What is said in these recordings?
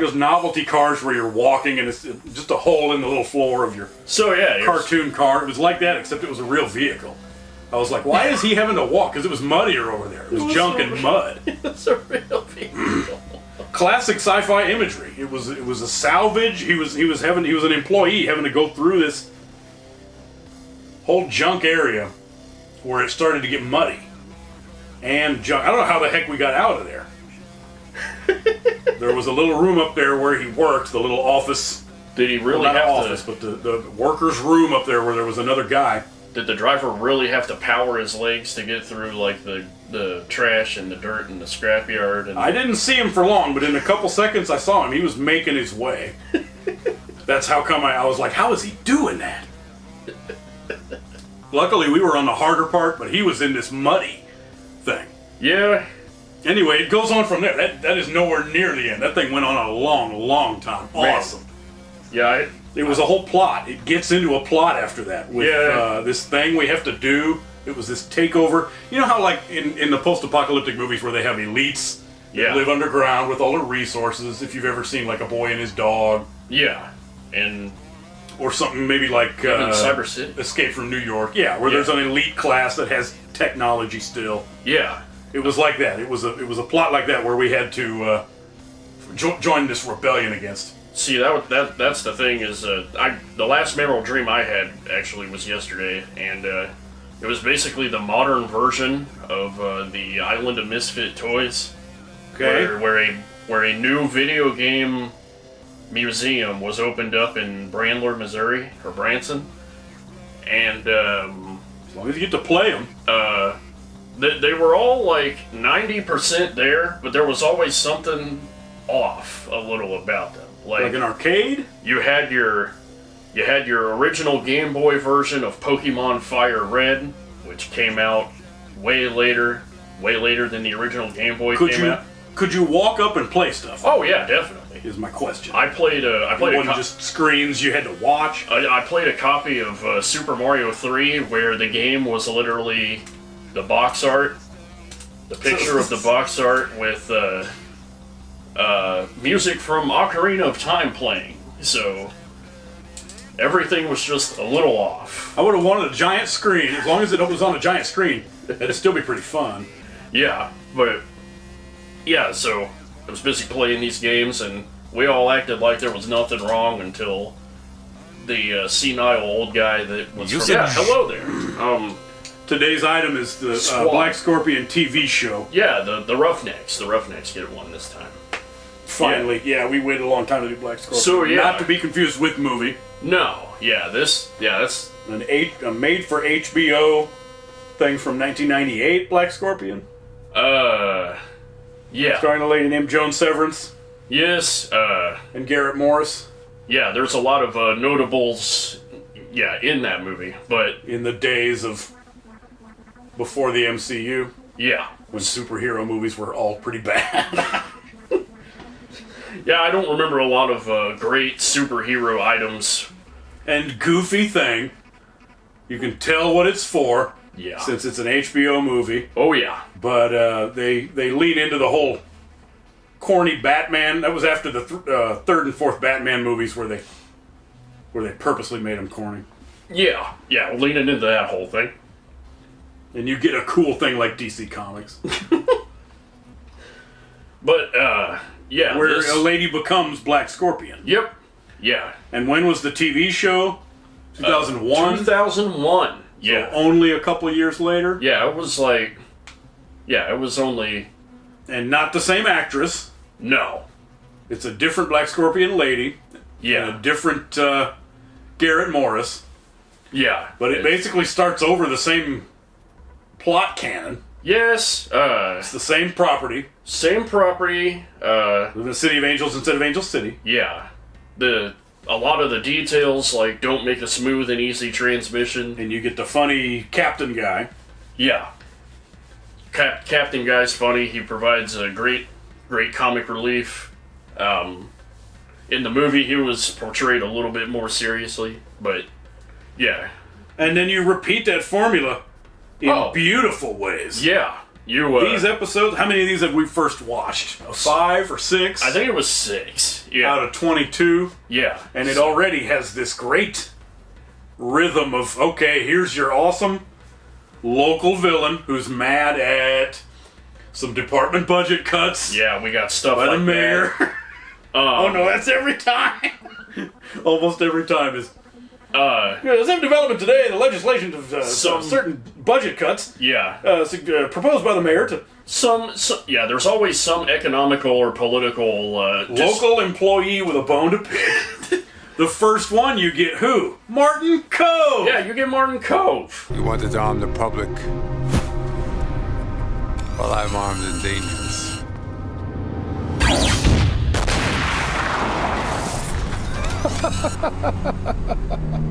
those novelty cars where you're walking and it's just a hole in the little floor of your cartoon car. It was like that, except it was a real vehicle. I was like, why is he having to walk? Because it was muddier over there. It was junk and mud. It's a real vehicle. Classic sci-fi imagery. It was a salvage. He was an employee having to go through this whole junk area where it started to get muddy and junk. I don't know how the heck we got out of there. There was a little room up there where he worked, the little office. Did he really not have office, but the worker's room up there where there was another guy. Did the driver really have to power his legs to get through like the trash and the dirt and the scrapyard? And I didn't see him for long, but in a couple seconds I saw him. He was making his way. That's how come I was like, how is he doing that? Luckily we were on the harder part, but he was in this muddy thing. Yeah. Anyway, it goes on from there. That is nowhere near the end. That thing went on a long, long time. Awesome. Man. Yeah, it was a whole plot. It gets into a plot after that with this thing we have to do. It was this takeover. You know how, like, in the post-apocalyptic movies where they have elites that live underground with all the resources, if you've ever seen, like, A Boy and His Dog. Yeah. And... Or something maybe like... Cyber City. Escape from New York. Yeah, where there's an elite class that has technology still. Yeah. It was like that. It was a plot like that where we had to join this rebellion against. See, that's the thing is, the last memorable dream I had actually was yesterday, and it was basically the modern version of the Island of Misfit Toys. Okay. Where a new video game museum was opened up in Brandler, Missouri, or Branson, and as long as you get to play them. They were all like 90% there, but there was always something off a little about them. Like an arcade? You had your original Game Boy version of Pokemon Fire Red, which came out way later than the original Game Boy came out. Could you walk up and play stuff? Oh yeah, definitely. Is my question. I played it wasn't just screens you had to watch. I played a copy of Super Mario 3 where the game was literally the box art, the picture of the box art with music from Ocarina of Time playing. So everything was just a little off. I would have wanted a giant screen. As long as it was on a giant screen, it'd still be pretty fun. Yeah, but yeah, so I was busy playing these games, and we all acted like there was nothing wrong until the senile old guy that was hello there. Today's item is the Black Scorpion TV show. Yeah, the Roughnecks. The Roughnecks get one this time. Finally, we waited a long time to do Black Scorpion. So not to be confused with movie. No, that's a made for HBO thing from 1998. Black Scorpion. Yeah. Starring a lady named Joan Severance. Yes. And Garrett Morris. Yeah, there's a lot of notables. Yeah, in that movie, but in the days of before the MCU. Yeah. When superhero movies were all pretty bad. Yeah, I don't remember a lot of great superhero items. And goofy thing. You can tell what it's for. Yeah. Since it's an HBO movie. Oh, yeah. But they lean into the whole corny Batman. That was after the third and fourth Batman movies where they purposely made them corny. Yeah. Yeah, leaning into that whole thing. And you get a cool thing like DC Comics. But, yeah. Where a lady becomes Black Scorpion. Yep. Yeah. And when was the TV show? 2001? 2001. Yeah. So only a couple years later? Yeah, it was like... Yeah, it was only... And not the same actress. No. It's a different Black Scorpion lady. Yeah. And a different Garrett Morris. Yeah. But it basically starts over the same plot canon. Yes. It's the same property. Same property. Live in the City of Angels instead of Angel City. Yeah. A lot of the details, like, don't make a smooth and easy transmission. And you get the funny captain guy. Yeah. Captain guy's funny. He provides a great comic relief. In the movie, he was portrayed a little bit more seriously, but yeah. And then you repeat that formula in beautiful ways. Yeah. These episodes, how many of these have we first watched? 5 or 6? I think it was 6. Yeah. Out of 22. Yeah. And it already has this great rhythm of, okay, here's your awesome local villain who's mad at some department budget cuts. Yeah, we got stuff by like the mayor. that. Oh no, that's every time. Almost every time is. There's some development today. The legislation of certain budget cuts. Yeah. Proposed by the mayor to Yeah, there's always some economical or political local employee with a bone to pick. The first one you get who? Martin Cove. Yeah, you get Martin Cove. You wanted to arm the public. Well, I'm armed and dangerous.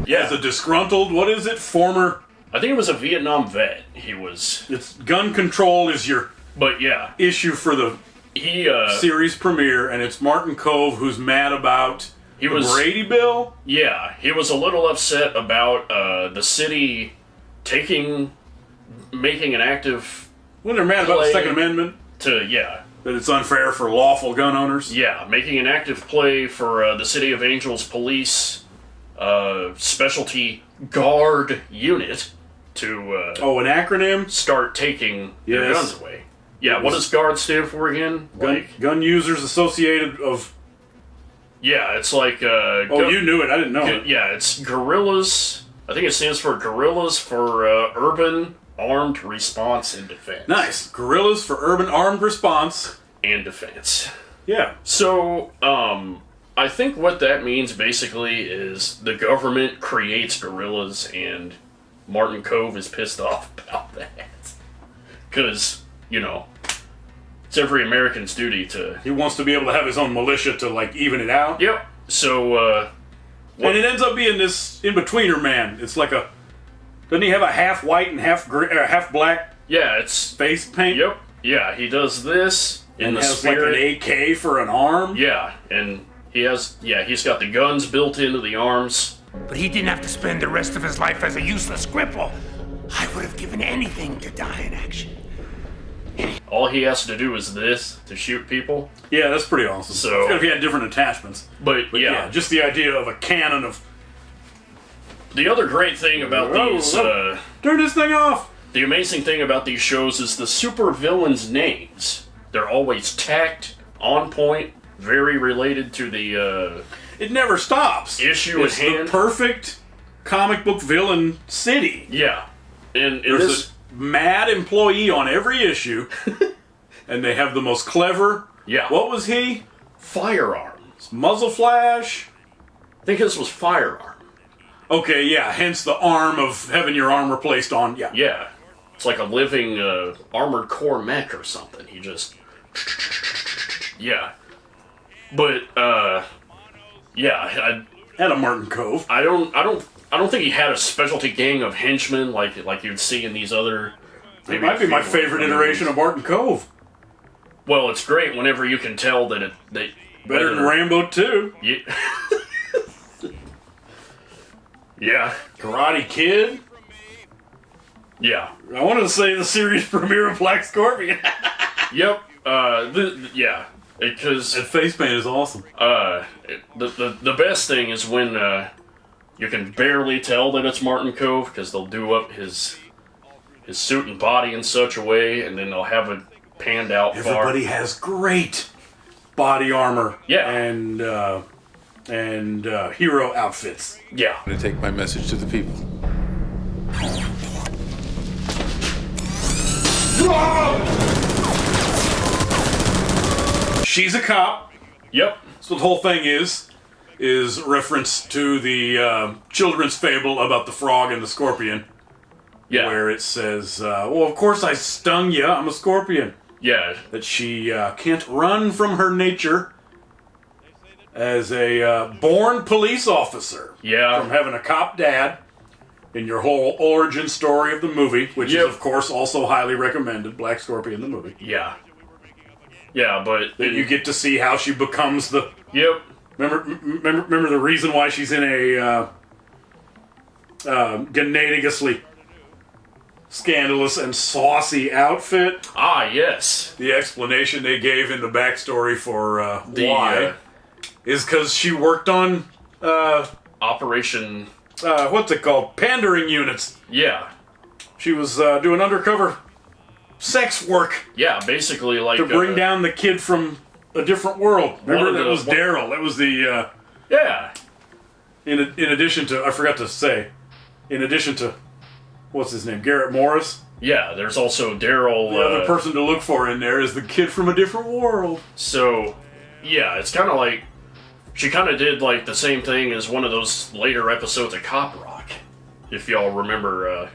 Yeah. As a disgruntled, what is it? Former. I think it was a Vietnam vet. He was. It's gun control is your. But yeah, issue for the series premiere, and it's Martin Cove who's mad about the Brady bill. Yeah, he was a little upset about the city making an active. When they're mad about the Second Amendment, that it's unfair for lawful gun owners. Yeah, making an active play for the City of Angels Police Specialty Guard Unit to an acronym, start taking their guns away. Yeah, what does GUARD stand for again? Gun Users Associated of... Yeah, it's like... you knew it. I didn't know it. Yeah, it's Guerrillas. I think it stands for Guerrillas for Urban Armed Response and Defense. Nice. Guerrillas for Urban Armed Response. And Defense. Yeah. So, I think what that means basically is the government creates guerrillas and Martin Cove is pissed off about that. Because, it's every American's duty to... He wants to be able to have his own militia to, even it out. Yep. So, and it ends up being this in-betweener man. It's like a... Doesn't he have a half white and half black Yeah, it's... face paint? Yep. Yeah, he does this in the spirit. Like an AK for an arm? Yeah, and he's got the guns built into the arms. But he didn't have to spend the rest of his life as a useless cripple. I would have given anything to die in action. All he has to do is this to shoot people. Yeah, that's pretty awesome. So if he had different attachments. But yeah, just the idea of a cannon of... The other great thing about these... turn this thing off! The amazing thing about these shows is the supervillains' names. They're always tacked, on point, very related to the... It never stops. Issue at hand. It's the perfect comic book villain city. Yeah. And there's a mad employee on every issue, and they have the most clever... Yeah. What was he? Firearms. Muzzle flash? I think this was firearm. Okay, yeah, hence the arm of having your arm replaced on... Yeah. Yeah. It's like a living armored core mech or something. He just... Yeah. But, yeah, had a Martin Cove. I don't think he had a specialty gang of henchmen like you'd see in these other. It might be my favorite iteration of Martin Cove. Well, it's great whenever you can tell that better than Rambo 2. Yeah. Yeah. Karate Kid. Yeah. I wanted to say the series premiere of Black Scorpion. Yep. Yeah. Because that face paint is awesome. The best thing is when you can barely tell that it's Martin Cove because they'll do up his suit and body in such a way, and then they'll have it panned out. Everybody has great body armor. Yeah. And hero outfits. Yeah. I'm gonna take my message to the people. She's a cop. Yep. So the whole thing is reference to the children's fable about the frog and the scorpion. Yeah. Where it says, well, of course I stung you. I'm a scorpion. Yeah. That she can't run from her nature as a born police officer. Yeah. From having a cop dad in your whole origin story of the movie, which is, of course, also highly recommended, Black Scorpion, the movie. Yeah. Yeah, but... That you get to see how she becomes the... Yep. Remember the reason why she's in a... Gennadiously scandalous and saucy outfit. Ah, yes. The explanation they gave in the backstory for The why is because she worked on Operation. what's it called? Pandering units. Yeah. She was doing undercover sex work Yeah, basically like to bring down the kid from a different world. Remember, that was Daryl. That was the Yeah. in addition to, I forgot to say, in addition to, what's his name, Garrett Morris. Yeah, there's also Daryl. The other person to look for in there is the kid from a different world. So, yeah, it's kind of like she kind of did like the same thing as one of those later episodes of Cop Rock, if y'all remember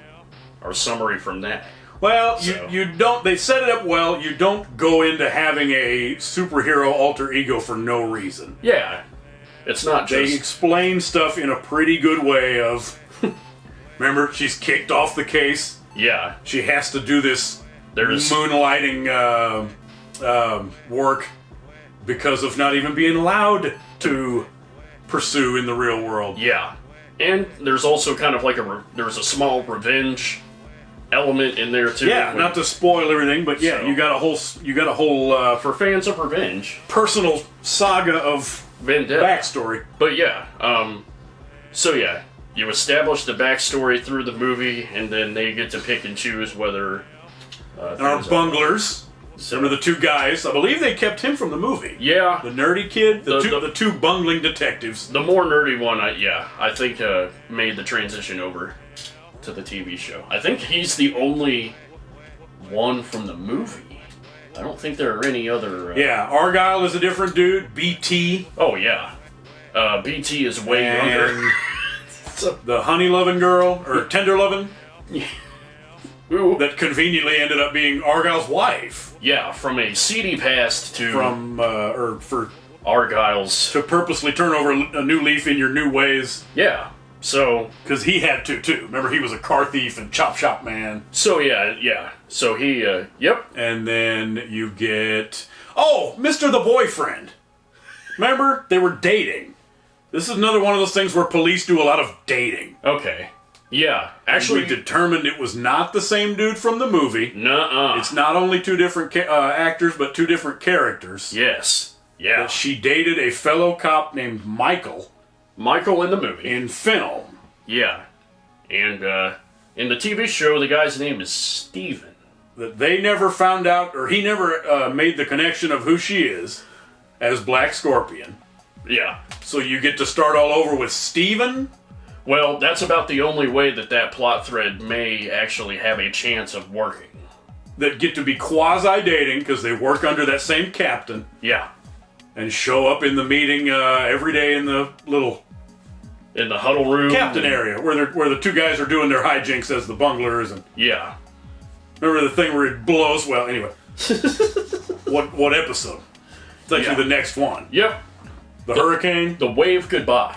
our summary from that. Well, So. you don't. They set it up well. You don't go into having a superhero alter ego for no reason. Yeah, it's not They just explain stuff in a pretty good way. Of remember, she's kicked off the case. yeah. She has to do this There's moonlighting work because of not even being allowed to pursue in the real world. yeah, and there's also kind of like there's a small revenge element in there too. Yeah, when- not to spoil everything, but yeah, So. you got a whole for fans of revenge, personal saga of vendetta. backstory. But yeah, so yeah, you establish the backstory through the movie, and then they get to pick and choose whether. And our things are- bunglers, So- some of the two guys, I believe they kept him from the movie. Yeah, The nerdy kid, the The- two bungling detectives. the more nerdy one, I think made the transition over to the TV show. I think he's the only one from the movie. I don't think there are any other. Yeah, Argyle is a different dude. BT Oh yeah, BT is way younger. and the honey loving girl or tender loving Ooh. that conveniently ended up being Argyle's wife Yeah, from a seedy past to from or for Argyle's. to purposely turn over a new leaf in your new ways Yeah. So because he had to too. Remember, he was a car thief and chop shop man. yeah. So he, yep. And then you get Mr. the boyfriend. Remember, they were dating. This is another one of those things where police do a lot of dating. Okay. Yeah. Actually, Actually, we determined it was not the same dude from the movie. nuh-uh. It's not only two different actors, but two different characters. Yes. Yeah. That she dated a fellow cop named Michael Michael in the movie. in film. Yeah. And, in the TV show, the guy's name is Steven. That they never found out, or he never made the connection of who she is as Black Scorpion. Yeah. So you get to start all over with Steven. Well, that's about the only way that plot thread may actually have a chance of working. That get to be quasi-dating because they work under that same captain Yeah. and show up in the meeting every day in the little In the huddle room. captain area where the two guys are doing their hijinks as the bunglers. And Yeah. remember the thing where it blows? Well, anyway. What episode? It's actually Yeah. the next one. Yep. The hurricane. The wave goodbye.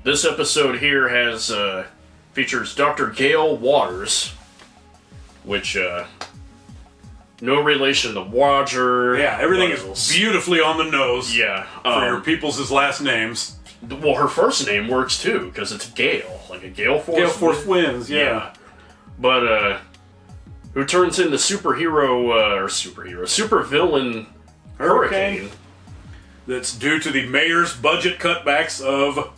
This episode here has features Dr. Gail Waters, which no relation to Roger. Yeah, everything is Wells. beautifully on the nose. Yeah. For your people's last names. Well, her first name works too because it's Gale, like a Gale Force. Gale Force Winds, yeah. But who turns into supervillain Hurricane. That's due to the mayor's budget cutbacks of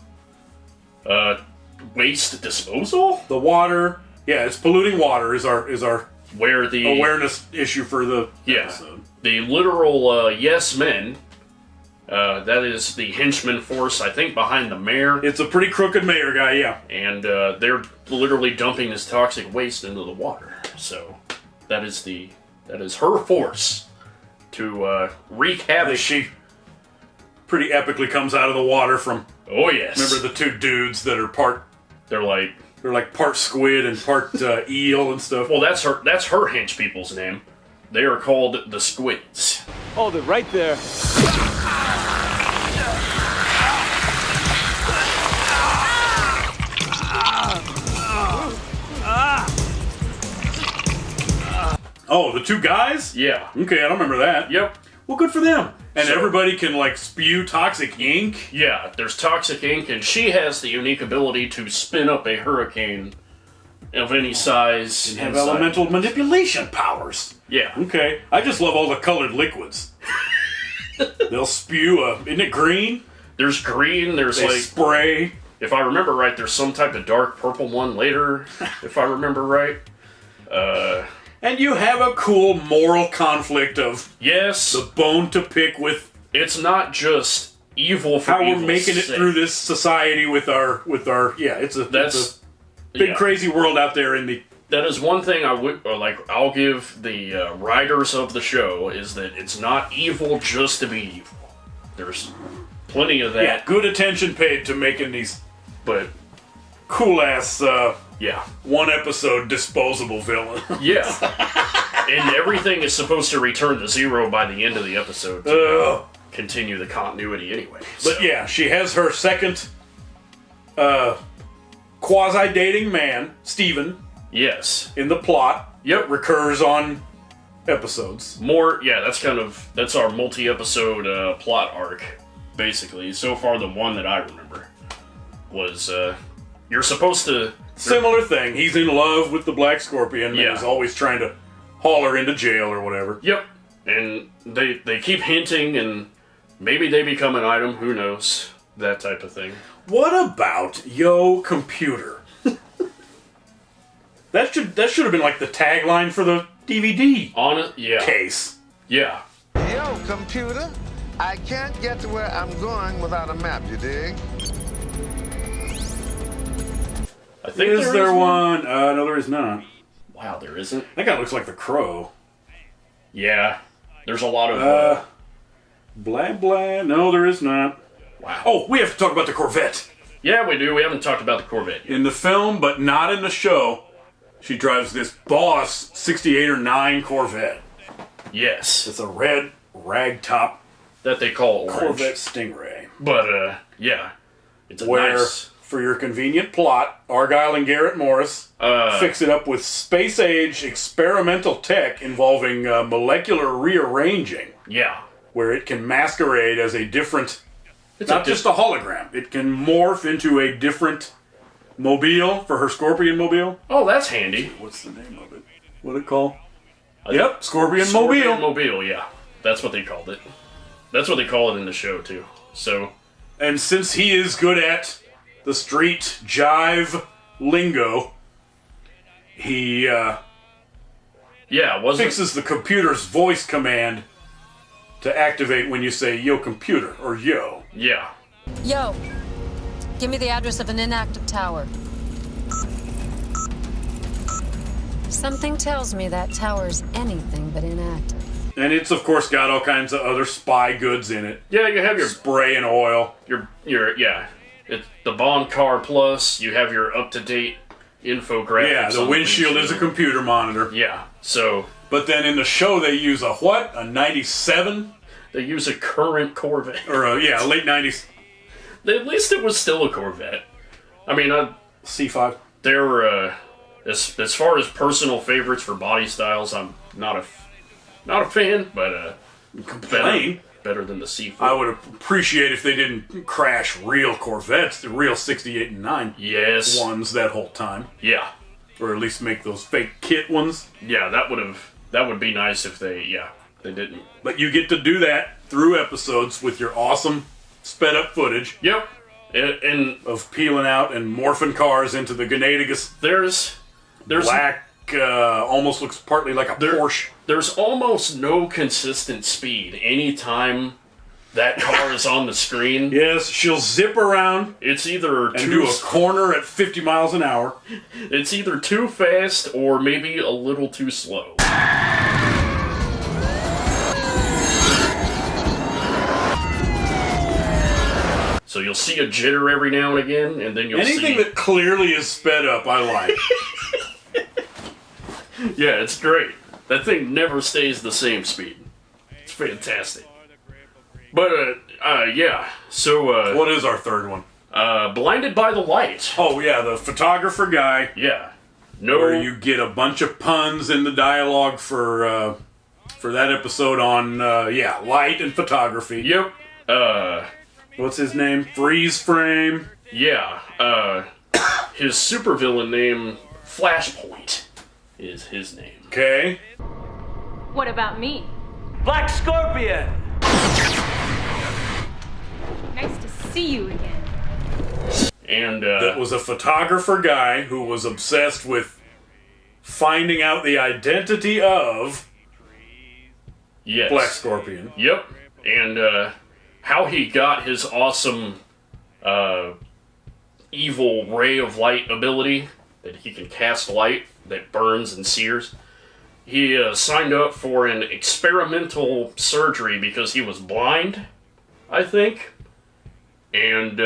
Waste disposal, the water. Yeah, it's polluting water is our where the awareness issue for the yeah episode. the literal yes men. That is the henchman force, I think, behind the mayor, It's a pretty crooked mayor guy, yeah. and they're literally dumping this toxic waste into the water. So that is her force to wreak havoc. She pretty epically comes out of the water from. Oh yes, Remember the two dudes that are they're like. they're like part squid and part eel and stuff. Well, that's her hench people's name. They are called the Squids. Hold it right there. Oh, the two guys? Yeah. Okay, I don't remember that. Yep. Well, good for them. And So- everybody can, like, spew toxic ink. Yeah, there's toxic ink, and she has the unique ability to spin up a hurricane of any size. Have inside. elemental manipulation powers. Yeah. Okay. I just love all the colored liquids. They'll spew isn't it green? There's green, there's They like, spray. if I remember right, there's some type of dark purple one later, if I remember right. And you have a cool moral conflict of Yes, the bone to pick with it's not just evil for how we're evil's making it sake. through this society with our it's a That's big yeah. crazy world out there in the That is one thing I'll give the writers of the show is that it's not evil just to be evil. There's plenty of that, good attention paid to making these but cool ass yeah, one episode disposable villain. yeah, and everything is supposed to return to zero by the end of the episode to continue the continuity anyway. But yeah, she has her second quasi dating man, Steven, yes, in the plot. Yep. Recurs on episodes. more. Yeah, that's our multi-episode plot arc, basically. So far, the one that I remember was you're supposed to. Similar thing. He's in love with the Black Scorpion Yeah. and is always trying to haul her into jail or whatever. Yep, and they keep hinting, and maybe they become an item. Who knows? That type of thing. What about Yo Computer? that should have been like the tagline for the DVD On it, yeah, case. yeah. Yo, computer, I can't get to where I'm going without a map, you dig? I think Is there one? No, there is not. Wow, there isn't. That guy looks like the Crow. Yeah, there's a lot of. Blah blah. No, there is not. Wow. Oh, we have to talk about the Corvette. Yeah, we do. We haven't talked about the Corvette yet. In the film, but not in the show, she drives this Boss 68 or 9 Corvette. Yes, It's a red ragtop that they call orange. Corvette Stingray. But yeah, it's a Where, nice. for your convenient plot, Argyle and Garrett Morris fix it up with space-age experimental tech involving molecular rearranging, Yeah, where it can masquerade as a different, it's not just a hologram. It can morph into a different mobile for her Scorpion mobile. Oh, that's handy. What's the name of it? What it called? Yep, Scorpion Scorpion mobile. Mobile, yeah, that's what they called it. That's what they call it in the show too. So And since he is good at the street jive lingo, he yeah, wasn't fixes the computer's voice command to activate when you say yo computer or yo. yeah. Yo, give me the address of an inactive tower. Something tells me that tower's anything but inactive. And it's of course got all kinds of other spy goods in it. Yeah, you have your Spray and oil. yeah. It's the Bond Car Plus. You have your up-to-date infographics. Yeah, the on windshield is a computer monitor. Yeah, so But then in the show they use a what? A 97? they use a current Corvette. Or late 90s At least it was still a Corvette. I mean, C5. they're as far as personal favorites for body styles, I'm not a fan, but Complain. better than the C4. I would appreciate if they didn't crash real Corvettes, the real 68 and 9 yes, ones that whole time. yeah, Or at least make those fake kit ones. yeah. That would be nice if they didn't. But you get to do that through episodes with your awesome sped up footage Yep, and of peeling out and morphing cars into the Gnatigus there's black, almost looks partly like a Porsche. There's almost no consistent speed anytime that car is on the screen. Yes, she'll zip around It's either and do a corner at 50 miles an hour. it's either too fast or maybe a little too slow. So you'll see a jitter every now and again, and then you'll Anything see... that clearly is sped up, I like. Yeah, it's great. That thing never stays the same speed. It's fantastic. But, yeah. So, What is our third one? Blinded by the Light. Oh, yeah, the photographer guy, Yeah. No... where you get a bunch of puns in the dialogue for for that episode on, light and photography. Yep. What's his name? Freeze Frame. Yeah. His supervillain name, Flashpoint, is his name. Okay. What about me? Black Scorpion! Nice to see you again. And, That was a photographer guy who was obsessed with finding out the identity of yes. Black Scorpion. Yep. And, how he got his awesome, evil ray of light ability, that he can cast light that burns and sears. He signed up for an experimental surgery because he was blind, I think. And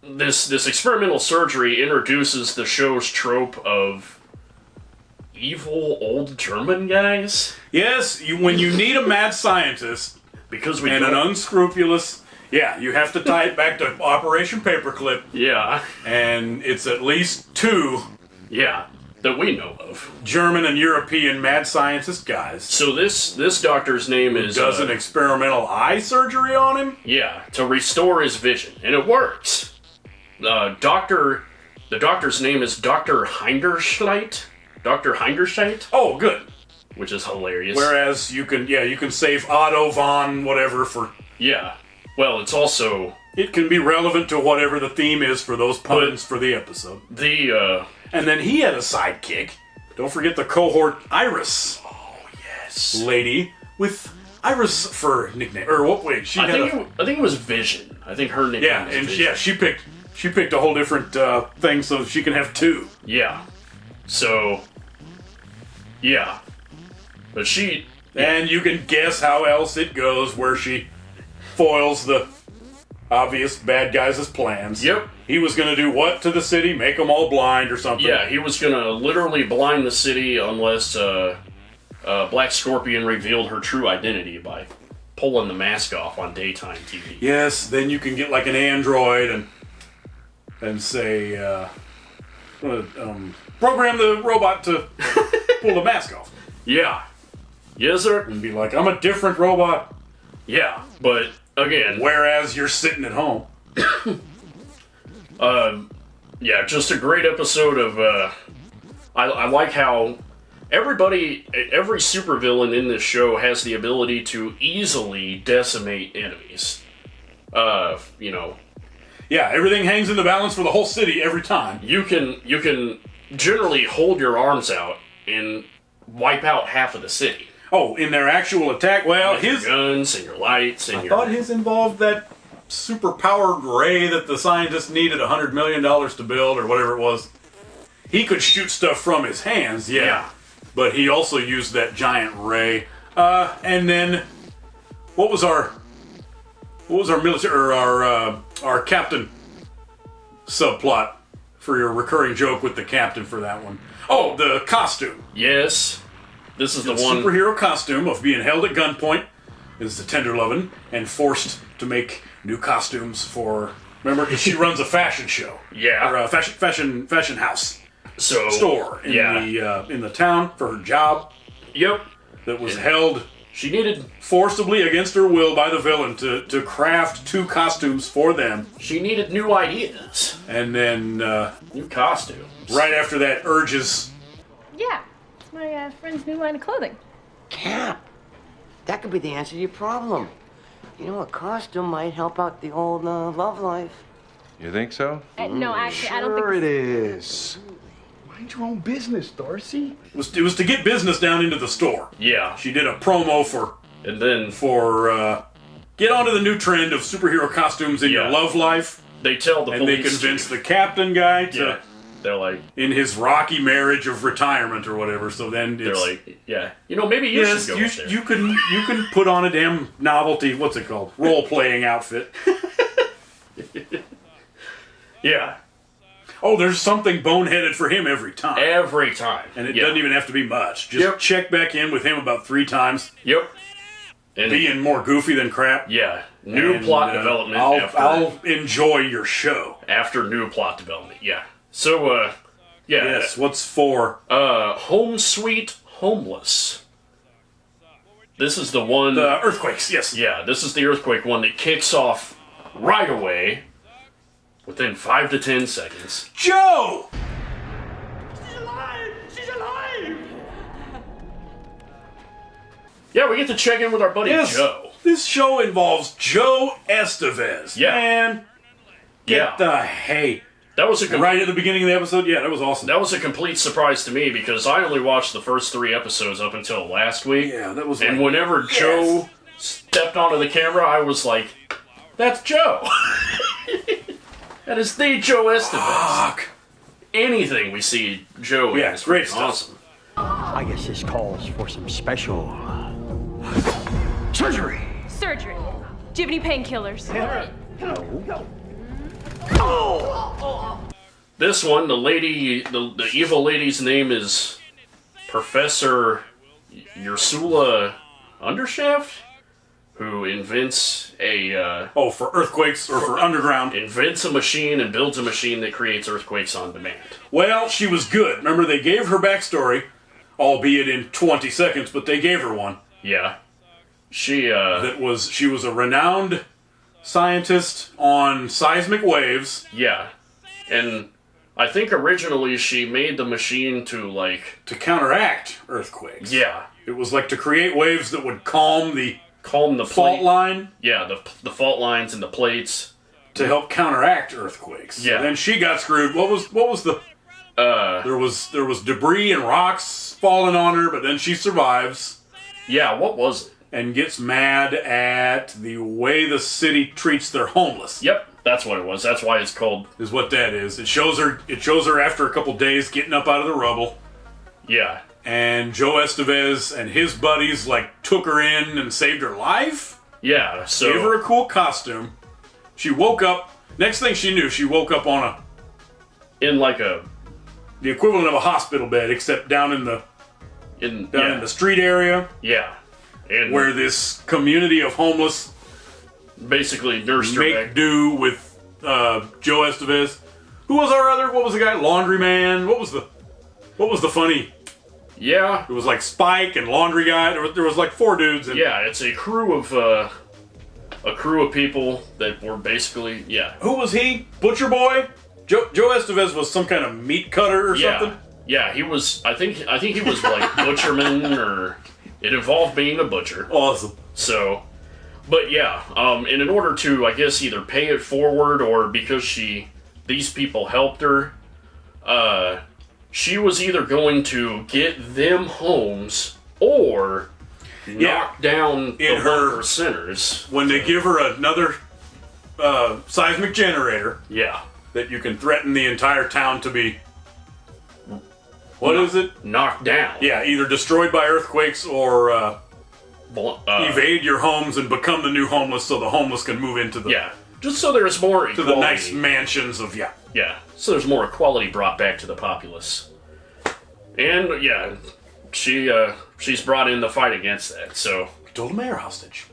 this experimental surgery introduces the show's trope of evil old German guys. Yes, when you need a mad scientist Because we and an don't- unscrupulous, you have to tie it back to Operation Paperclip, Yeah, and it's at least 2 yeah, that we know of. German and European mad scientist guys. So this doctor's name is Does an experimental eye surgery on him? yeah, to restore his vision, and it works. The doctor's name is Dr. Hinderscheit. Dr. Hinderscheit, Oh, good. which is hilarious. Whereas you can save Otto von whatever for. Yeah. Well, it's also It can be relevant to whatever the theme is for those puns for the episode. the And then he had a sidekick. Don't forget the cohort Iris. Oh, yes. Lady with Iris for nickname. Or what? Wait, she I had think it was Vision. I think her nickname yeah, was and Vision. she picked a whole different thing so she can have 2. Yeah. So yeah. But she And you can guess how else it goes, where she foils the obvious bad guys' plans. Yep. He was going to do what to the city? Make them all blind or something? Yeah, he was gonna literally blind the city unless Black Scorpion revealed her true identity by pulling the mask off on daytime TV. Yes, then you can get like an android and say, program the robot to pull the mask off. Yeah. Yes, sir. And be like, I'm a different robot, Yeah, but again, whereas you're sitting at home. yeah, just a great episode of. I like how every supervillain in this show has the ability to easily decimate enemies. You know, Yeah, everything hangs in the balance for the whole city every time. you can generally hold your arms out and wipe out half of the city. Oh, in their actual attack, well, With your his guns and your lights and I your. thought his involved that super-powered ray that the scientists needed $100 million to build, or whatever it was. He could shoot stuff from his hands, Yeah. but he also used that giant ray. And then, what was our military or our captain subplot for your recurring joke with the captain for that one? Oh, the costume. Yes, this is the The one. superhero costume of being held at gunpoint is the Tenderlovin and forced to make new costumes for. Remember, 'cause she runs a fashion show. Yeah. Or a fashion house So store in the town for her job Yep. that was held She needed forcibly against her will by the villain to craft 2 costumes for them, new ideas, and then new costumes. right after that urges. Yeah, it's my friend's new line of clothing. Cap, that could be the answer to your problem. You know, a costume might help out the old love life. You think so? No, actually, I don't think. Sure it is. Mind your own business, Darcy. It was to get business down into the store. Yeah, She did a promo and then for get onto the new trend of superhero costumes in your Yeah. love life, they tell the and they police convince chief- the captain guy to Yeah, they're like in his rocky marriage of retirement or whatever. So then they're it's, like, yeah, you know, maybe you yes, should go up there. you can put on a damn novelty. What's it called? Role playing outfit. Yeah, Oh, there's something boneheaded for him every time, every time, and it yeah. doesn't even have to be much. Just Yep. check back in with him about 3 times, Yep. And being more goofy than crap. yeah, new And, plot development I'll enjoy your show. after new plot development. Yeah. So yeah. Yes. What's for? Home Sweet Homeless. This is the one. The earthquakes, yes. Yeah, this is the earthquake one that kicks off right away within 5 to 10 seconds. Joe! She's alive! She's alive! Yeah, we get to check in with our buddy Yes. Joe. This show involves Joe Estevez. Yeah. Man, Yeah. That was right at the beginning of the episode. Yeah, that was awesome. That was a complete surprise to me because I only watched the first 3 episodes up until last week. Yeah, that was. And like, whenever yes. Joe stepped onto the camera, I was like, "That's Joe." That is the Joe Estevez. Fuck. Anything we see Joe in Yeah, is great freaking stuff. awesome. I guess this calls for some special surgery. Surgery. Do you have any painkillers? This one, the evil lady's name is Professor Ursula Undershaft, who invents a for earthquakes or for underground. invents a machine and builds a machine that creates earthquakes on demand. Well, she was good. Remember, they gave her backstory, albeit in 20 seconds, but they gave her one. Yeah, she She was a renowned scientist on seismic waves. yeah, and I think originally she made the machine to counteract earthquakes. Yeah, it was like to create waves that would calm the fault line. Yeah, the fault lines and the plates to help counteract earthquakes. Yeah. And then she got screwed. What was the? There was debris and rocks falling on her, but then she survives. Yeah, what was it? And gets mad at the way the city treats their homeless. Yep, that's what it was. That's why it's called. Is what that is. It shows her after a couple days getting up out of the rubble. Yeah. And Joe Estevez and his buddies took her in and saved her life. Yeah, so gave her a cool costume. She woke up. Next thing she knew, she woke up on the equivalent of a hospital bed, except down in the in the street area. Yeah, and where this community of homeless basically nursed her make back. do with Joe Estevez. Who was our other? What was the guy? Laundryman. What was the funny? Yeah, it was like Spike and Laundry Guy. There was like 4 dudes. Yeah, it's a crew of people that were basically Who was he? Butcher Boy. Joe Estevez was some kind of meat cutter or something. Yeah, he was. I think he was like butcherman, or it involved being a butcher. Awesome. So, but yeah, and in order to, I guess, either pay it forward or because these people helped her, she was either going to get them homes or knock down the 1%ers. When they give her another seismic generator. Yeah. That you can threaten the entire town to be. What is it? Knocked down. Yeah, either destroyed by earthquakes or evade your homes and become the new homeless, so the homeless can move into the just so there's more to equality. the nice mansions of so there's more equality brought back to the populace, and she's brought in the fight against that. So we told the mayor hostage.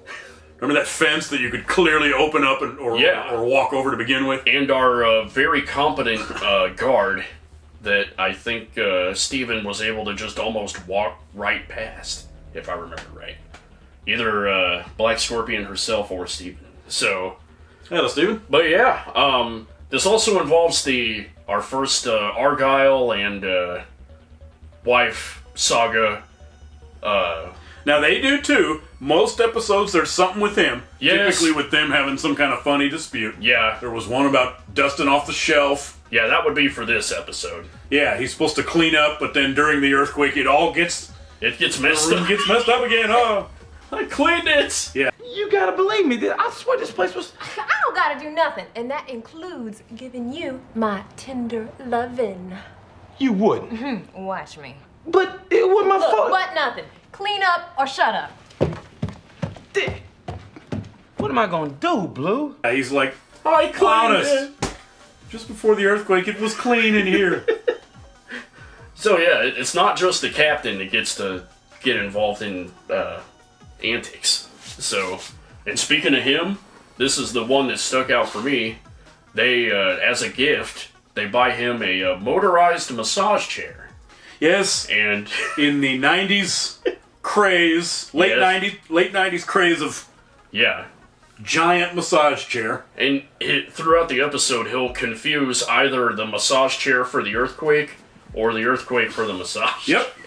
Remember that fence that you could clearly open up or walk over to begin with? And our very competent guard that I think Steven was able to just almost walk right past, if I remember right. Either Black Scorpion herself or Steven. So, hello, Steven. But yeah, this also involves our first Argyle and wife saga. Now they do too. Most episodes there's something with him. Yes. Typically with them having some kind of funny dispute. Yeah. There was one about dusting off the shelf. Yeah, that would be for this episode. Yeah, he's supposed to clean up, but then during the earthquake it gets messed up. It gets messed up again. Oh, I cleaned it. Yeah. You gotta believe me. I swear this place was. I don't gotta do nothing, and that includes giving you my tender lovin'. You wouldn't. Watch me. But it wasn't my fault. What nothing? Clean up or shut up. What am I gonna do, Blue? He's like, I cleaned it. Just before the earthquake, it was clean in here. So yeah, it's not just the captain that gets to get involved in antics. So, and speaking of him, this is the one that stuck out for me. They, as a gift, they buy him a motorized massage chair. Yes. And in the 90s craze, late Yes. '90s craze of Yeah. giant massage chair. And throughout the episode, he'll confuse either the massage chair for the earthquake or the earthquake for the massage. Yep.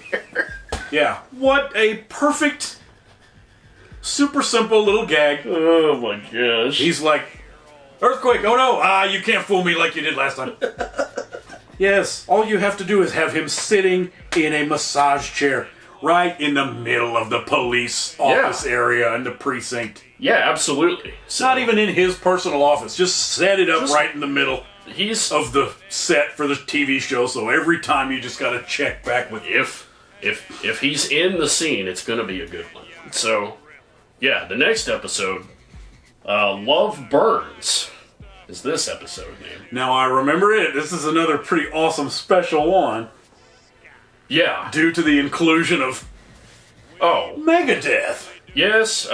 Yeah. What a perfect, super simple little gag. Oh my gosh. He's like, earthquake, oh no, you can't fool me like you did last time. Yes, all you have to do is have him sitting in a massage chair right in the middle of the police office area and the precinct. Yeah, absolutely. It's not even in his personal office. Just set it up right in the middle of the set for the TV show, so every time you just gotta check back with if he's in the scene, it's gonna be a good one. So, yeah, the next episode, Love Burns, is this episode name. Now I remember it. This is another pretty awesome special one. Yeah. Due to the inclusion of Megadeth. Yes,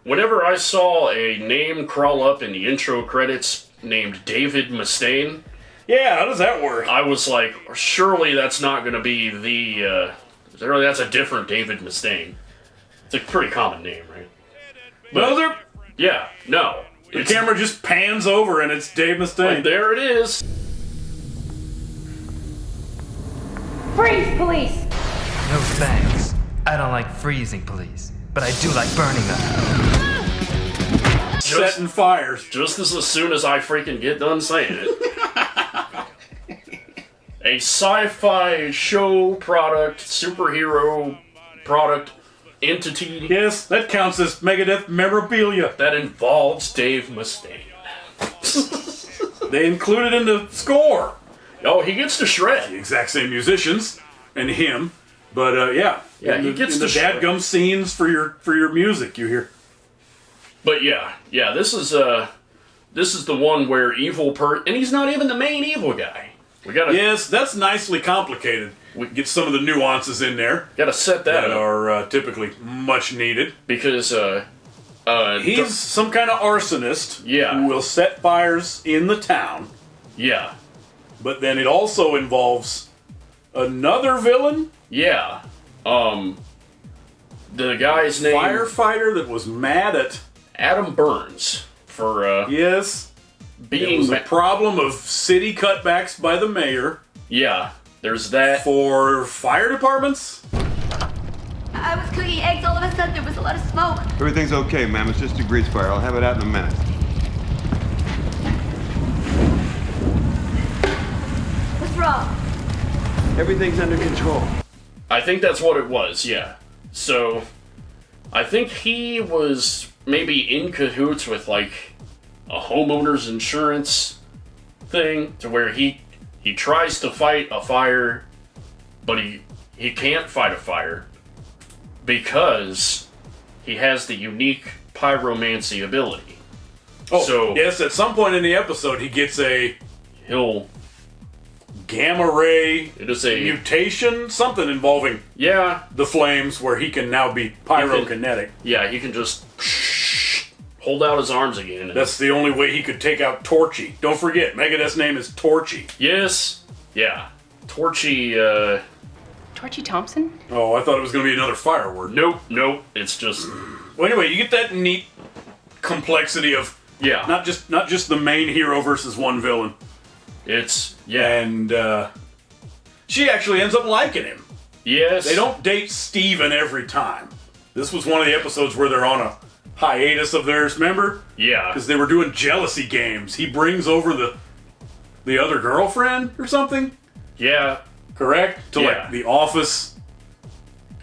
whenever I saw a name crawl up in the intro credits named David Mustaine. Yeah, how does that work? I was like, surely that's not going to be surely that's a different David Mustaine. It's a pretty common name, right? But, yeah, no. The camera just pans over and it's Dave Mustaine. Like, there it is. Freeze, police! No thanks. I don't like freezing police, but I do like burning them. Setting fires. Just as soon as I freaking get done saying it. A sci-fi show product, superhero product entity. Yes, that counts as Megadeth memorabilia. That involves Dave Mustaine. They included in the score. Oh, he gets to shred. The exact same musicians and him, but yeah, he gets the to shred. dadgum scenes for your music you hear. But yeah, this is the one where and he's not even the main evil guy. We gotta Yes, that's nicely complicated. We get some of the nuances in there. Gotta set that up. Are typically much needed because he's some kind of arsonist. Yeah, who will set fires in the town. Yeah, but then it also involves another villain. Yeah, the guy's name firefighter that was mad at Adam Burns for yes. Being it was a problem of city cutbacks by the mayor. Yeah, there's that. For fire departments? I was cooking eggs, all of a sudden there was a lot of smoke. Everything's okay, ma'am. It's just a grease fire. I'll have it out in a minute. What's wrong? Everything's under control. I think that's what it was, yeah. So, I think he was maybe in cahoots with, like, a homeowner's insurance thing, to where he tries to fight a fire, but he can't fight a fire because he has the unique pyromancy ability. Oh, so yes, at some point in the episode he gets he'll gamma ray it is a mutation, something involving the flames where he can now be pyrokinetic. He can just hold out his arms again. That's the only way he could take out Torchy. Don't forget, Megadeth's name is Torchy. Yes. Yeah. Torchy, Torchy Thompson? Oh, I thought it was going to be another fire word. Nope. It's just... Well, anyway, you get that neat complexity of... Yeah. Not just the main hero versus one villain. It's... Yeah. And, she actually ends up liking him. Yes. They don't date Steven every time. This was one of the episodes where they're on a hiatus of theirs, remember? Yeah. Because they were doing jealousy games. He brings over the other girlfriend or something? Yeah. Correct? To like the office.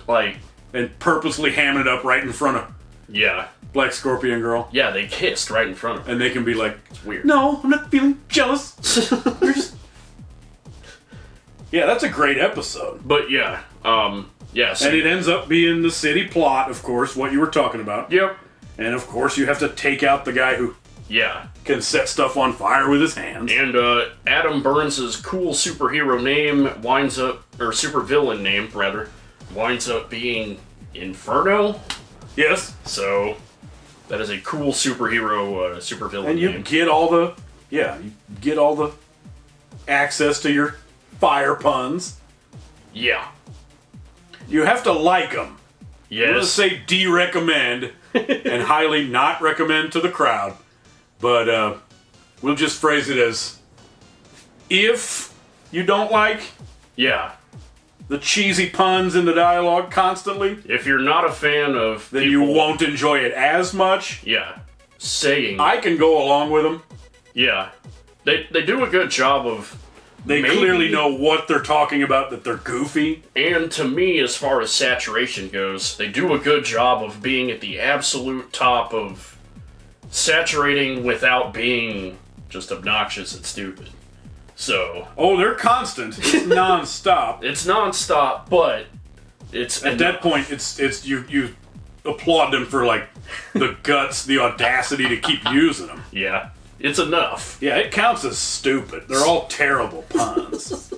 Like. And purposely ham it up right in front of Yeah. Black Scorpion Girl. Yeah, they kissed right in front of her. And they can be like, it's weird. No, I'm not feeling jealous. You're just... Yeah, that's a great episode. But yeah, yes. And it ends up being the city plot, of course, what you were talking about. Yep. And of course you have to take out the guy who can set stuff on fire with his hands. And Adam Burns' cool superhero name winds up, or supervillain name, rather, winds up being Inferno. Yes. So, that is a cool superhero, supervillain and you name. get all the, you get all the access to your fire puns. Yeah. You have to like them. Yes. Let's say de-recommend and highly not recommend to the crowd. But we'll just phrase it as, if you don't like the cheesy puns in the dialogue constantly, if you're not a fan of then you won't enjoy it as much. Saying I can go along with them. They do a good job of... They clearly know what they're talking about, that they're goofy. And to me, as far as saturation goes, they do a good job of being at the absolute top of saturating without being just obnoxious and stupid. So... Oh, they're constant. It's non-stop. It's non-stop, but it's... At that point, it's you applaud them for, like, the guts, the audacity to keep using them. Yeah. It's enough. Yeah, it counts as stupid. They're all terrible puns.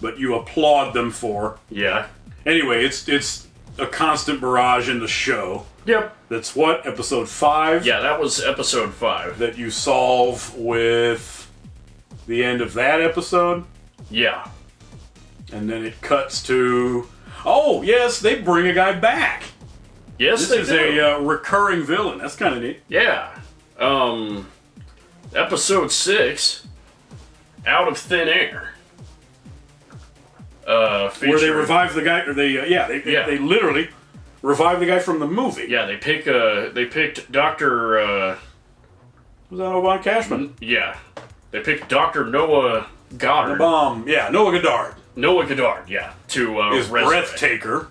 But you applaud them for. Yeah. Anyway, it's a constant barrage in the show. Yep. That's what? Episode 5? Yeah, that was episode 5. That you solve with the end of that episode? Yeah. And then it cuts to... Oh, yes, they bring a guy back. Yes, this is a recurring villain. That's kind of neat. Yeah. Episode 6, Out of Thin Air. Where they revive the guy, or they literally revive the guy from the movie. Yeah, they picked Dr. Was that Von Cashman? Yeah. They picked Dr. Noah Goddard. The bomb, Noah Goddard. Noah Goddard, yeah. To his breathtaker.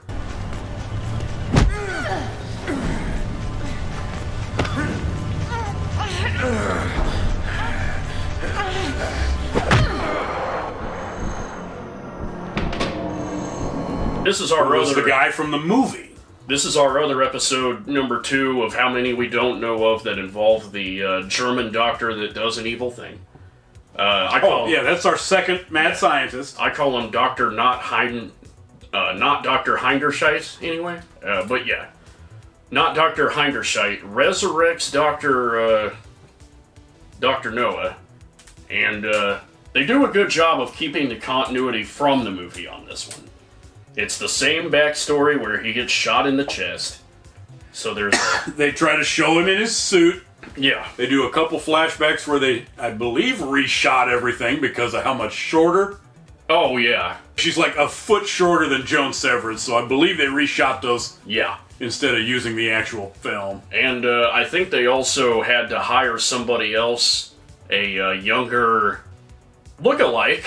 This is our the guy from the movie. This is our other episode, number 2, of how many we don't know of that involve the German doctor that does an evil thing. That's our second mad scientist. I call him Dr. Not Dr. Hinderscheit, anyway. But yeah, not Dr. Hinderscheit resurrects Dr. Noah, and they do a good job of keeping the continuity from the movie on this one. It's the same backstory where he gets shot in the chest. So there's they try to show him in his suit. Yeah. They do a couple flashbacks where they, I believe, reshot everything because of how much shorter. Oh, yeah. She's like a foot shorter than Joan Severance, so I believe they reshot those. Yeah. Instead of using the actual film. And I think they also had to hire somebody else, a younger look-alike,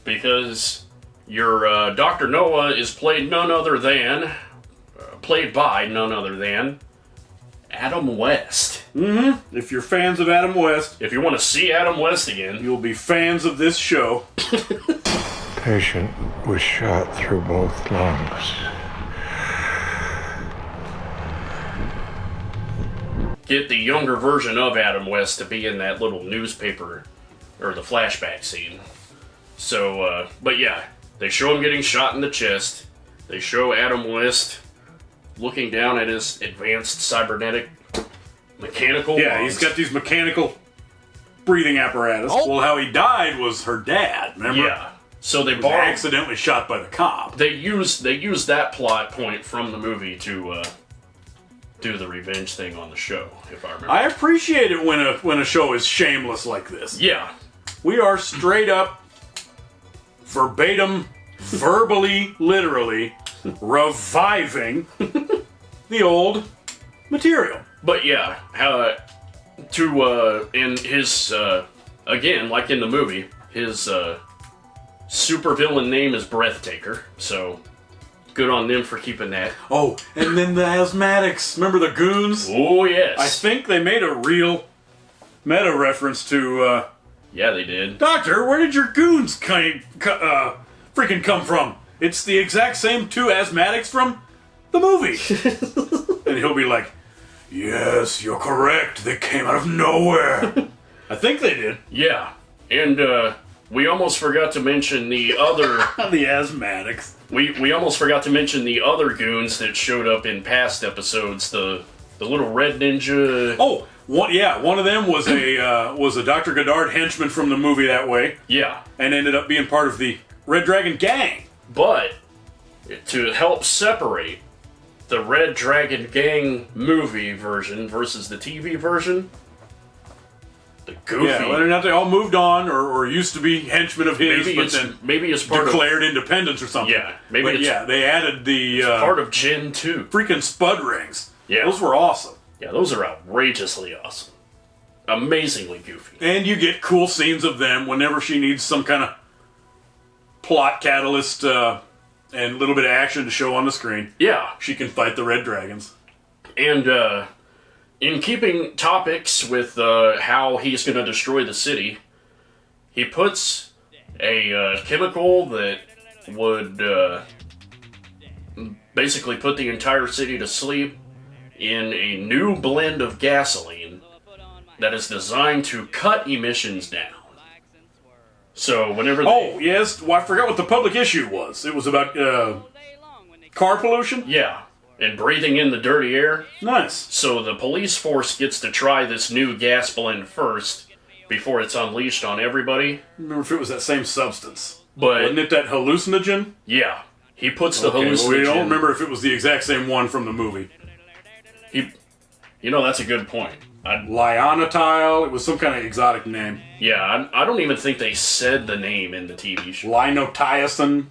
because your Dr. Noah is played by none other than Adam West. Mm-hmm. If you're fans of Adam West. If you want to see Adam West again. You'll be fans of this show. Patient was shot through both lungs. Get the younger version of Adam West to be in that little newspaper, or the flashback scene. So, but yeah, they show him getting shot in the chest. They show Adam West looking down at his advanced cybernetic mechanical lungs. He's got these mechanical breathing apparatus. Oh. Well, how he died was her dad, remember? Yeah. So they accidentally shot by the cop. They used that plot point from the movie to do the revenge thing on the show, if I remember. I appreciate it when a show is shameless like this. Yeah. We are straight up, verbatim, verbally, literally reviving the old material. But yeah, in his again, like in the movie, his supervillain name is Breathtaker, so good on them for keeping that. Oh, and then the asthmatics. Remember the goons? Oh, yes. I think they made a real meta reference to, yeah, they did. Doctor, where did your goons freaking come from? It's the exact same 2 asthmatics from the movie. And he'll be like, yes, you're correct. They came out of nowhere. I think they did. Yeah. And, we almost forgot to mention the other... the asthmatics. We almost forgot to mention the other goons that showed up in past episodes. The little red ninja... Oh, one of them was a Dr. Goddard henchman from the movie that way. Yeah. And ended up being part of the Red Dragon gang. But, to help separate the Red Dragon Gang movie version versus the TV version. The goofy. Yeah, whether or not they all moved on or used to be henchmen of his, maybe but it's, then maybe it's part declared independence or something. Yeah, maybe but it's, yeah, they added the part of Gen 2. Freaking Spud rings. Yeah, those were awesome. Yeah, those are outrageously awesome. Amazingly goofy. And you get cool scenes of them whenever she needs some kind of plot catalyst and a little bit of action to show on the screen. Yeah. She can fight the Red Dragons. And in keeping topics with how he's going to destroy the city, he puts a chemical that would basically put the entire city to sleep in a new blend of gasoline that is designed to cut emissions down. So whenever yes, well, I forgot what the public issue was. It was about car pollution? Yeah, and breathing in the dirty air. Nice. So the police force gets to try this new gas blend first before it's unleashed on everybody. Remember if it was that same substance. But wasn't it that hallucinogen? Yeah. He puts the hallucinogen. Well, we don't remember if it was the exact same one from the movie. You know, that's a good point. Lionatile. It was some kind of exotic name. Yeah, I don't even think they said the name in the TV show. Linotiacin.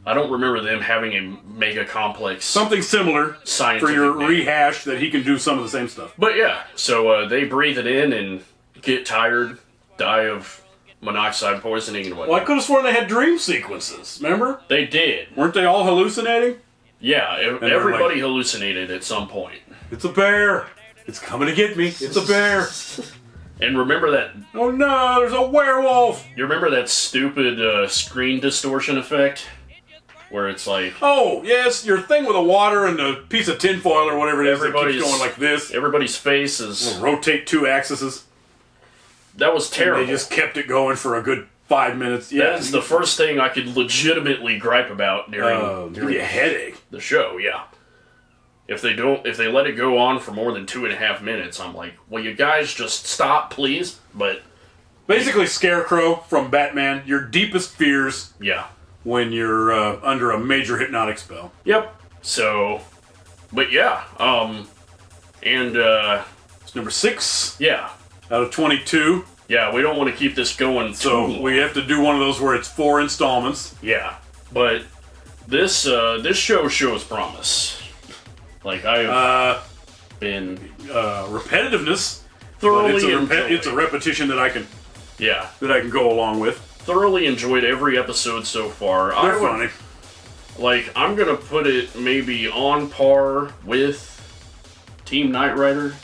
I don't remember them having a mega complex... Something similar scientific for your name. rehash that he can do some of the same stuff. But yeah, so they breathe it in and get tired, die of monoxide poisoning and whatnot. Well, I could have sworn they had dream sequences, remember? They did. Weren't they all hallucinating? Yeah, they're everybody like, hallucinated at some point. It's a bear. It's coming to get me. It's a bear. And remember that... Oh no, there's a werewolf! You remember that stupid screen distortion effect? Where it's like... Oh, yes, your thing with the water and the piece of tinfoil or whatever it is that keeps going like this. Everybody's face is... We'll rotate 2 axes. That was terrible. And they just kept it going for a good 5 minutes. Yeah. That's the first thing I could legitimately gripe about during give you a headache. The show, yeah. If they let it go on for more than 2.5 minutes, I'm like, will you guys just stop, please? But basically, Scarecrow from Batman, your deepest fears. Yeah. When you're under a major hypnotic spell. Yep. So, but yeah, and it's number 6. Yeah. Out of 22. Yeah, we don't want to keep this going too long. We have to do one of those where it's 4 installments. Yeah, but this show shows promise. Like I've been repetitiveness. Thoroughly it's a repetition that I can go along with. Thoroughly enjoyed every episode so far. They're funny. Like I'm gonna put it maybe on par with Team Knight Rider,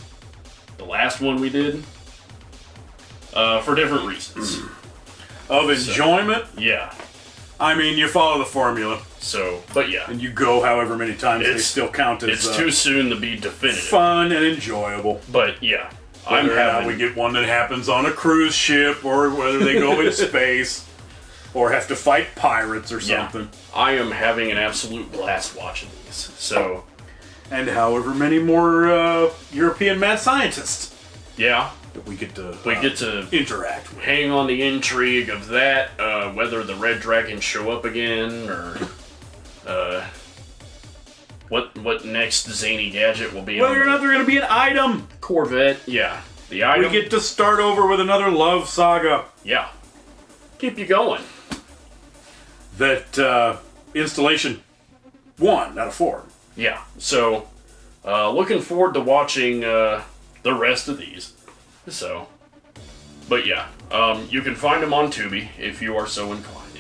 the last one we did, for different reasons. Of enjoyment? Yeah. I mean, you follow the formula. So, but yeah. And you go however many times they still count as... It's too soon to be definitive. Fun and enjoyable. But yeah. We get one that happens on a cruise ship, or whether they go in space, or have to fight pirates or something. Yeah. I am having an absolute blast watching these. So... And however many more European mad scientists. Yeah. That we get to interact with. Hang on the intrigue of that, whether the Red Dragons show up again, or what next zany gadget will be. Whether or not they're going to be an item. Corvette, yeah. The item. We get to start over with another love saga. Yeah. Keep you going. That installation 1 out of 4. Yeah. So, looking forward to watching the rest of these. So, but yeah, you can find them on Tubi if you are so inclined.